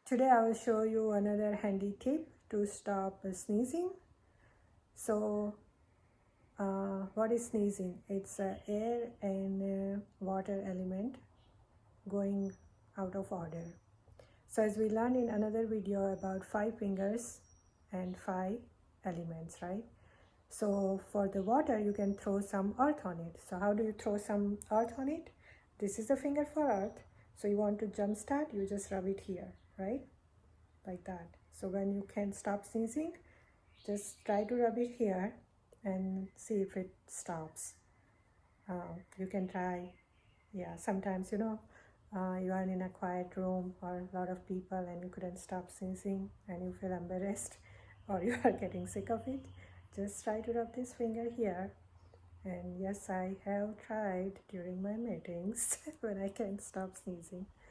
Today I will show you another handy tip to stop sneezing. So what is sneezing? It's air and water element going out of order. So as we learned in another video about 5 fingers and 5 elements, right? So for the water you can throw some earth on it. So how do you throw some earth on it? This is the finger for earth. So you want to jump start, you just rub it here, right? Like that. So when you can't stop sneezing, just try to rub it here and see if it stops. You can try, yeah, sometimes you are in a quiet room or a lot of people and you couldn't stop sneezing and you feel embarrassed or you are getting sick of it. Just try to rub this finger here. And yes, I have tried during my meetings when I can't stop sneezing.